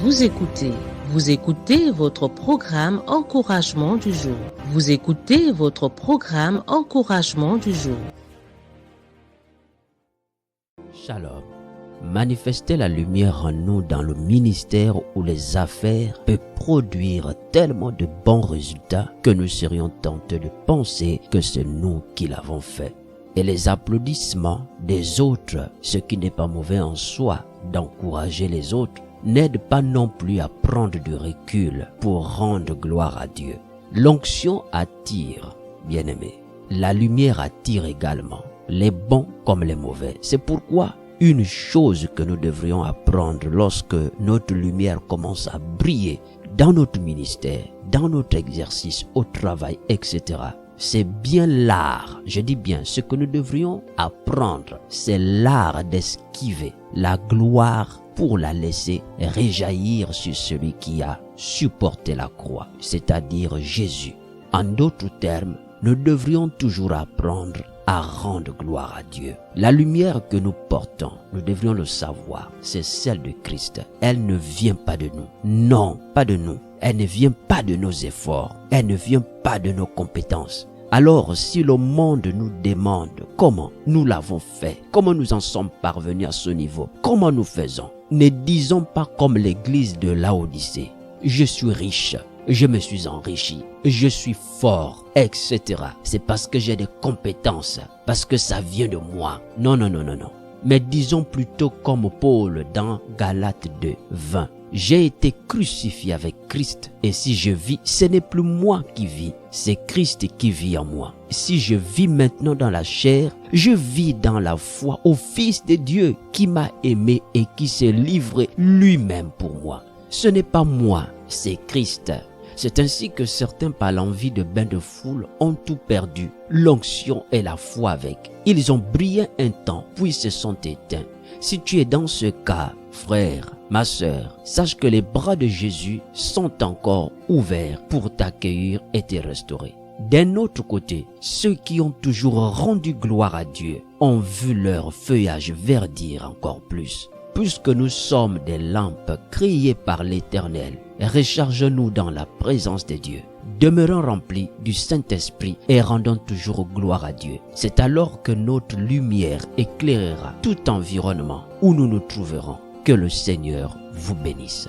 Vous écoutez votre programme Encouragement du jour. Vous écoutez votre programme Encouragement du jour. Shalom. Manifester la lumière en nous dans le ministère ou les affaires peut produire tellement de bons résultats que nous serions tentés de penser que c'est nous qui l'avons fait. Et les applaudissements des autres, ce qui n'est pas mauvais en soi d'encourager les autres, n'aide pas non plus à prendre du recul pour rendre gloire à Dieu. L'onction attire, bien-aimés. La lumière attire également, les bons comme les mauvais. C'est pourquoi une chose que nous devrions apprendre lorsque notre lumière commence à briller dans notre ministère, dans notre exercice, au travail, etc., c'est bien l'art, je dis bien, ce que nous devrions apprendre, c'est l'art d'esquiver la gloire pour la laisser rejaillir sur celui qui a supporté la croix, c'est-à-dire Jésus. En d'autres termes, nous devrions toujours apprendre à rendre gloire à Dieu. La lumière que nous portons, nous devrions le savoir, c'est celle de Christ. Elle ne vient pas de nous. Non, pas de nous. Elle ne vient pas de nos efforts. Elle ne vient pas de nos compétences. Alors, si le monde nous demande comment nous l'avons fait, comment nous en sommes parvenus à ce niveau, comment nous faisons, ne disons pas comme l'église de Laodicée, je suis riche, je me suis enrichi, je suis fort, etc. C'est parce que j'ai des compétences, parce que ça vient de moi. Non. Mais disons plutôt comme Paul dans Galates 2, 20. J'ai été crucifié avec Christ, et si je vis, ce n'est plus moi qui vis, c'est Christ qui vit en moi. Si je vis maintenant dans la chair, je vis dans la foi au Fils de Dieu qui m'a aimé et qui s'est livré lui-même pour moi. Ce n'est pas moi, c'est Christ. C'est ainsi que certains, par l'envie de bain de foule, ont tout perdu, l'onction et la foi avec. Ils ont brillé un temps, puis se sont éteints. Si tu es dans ce cas, frère, ma sœur, sache que les bras de Jésus sont encore ouverts pour t'accueillir et te restaurer. D'un autre côté, ceux qui ont toujours rendu gloire à Dieu ont vu leur feuillage verdir encore plus. Puisque nous sommes des lampes créées par l'Éternel, recharge-nous dans la présence de Dieu. Demeurons remplis du Saint-Esprit et rendons toujours gloire à Dieu. C'est alors que notre lumière éclairera tout environnement où nous nous trouverons. Que le Seigneur vous bénisse.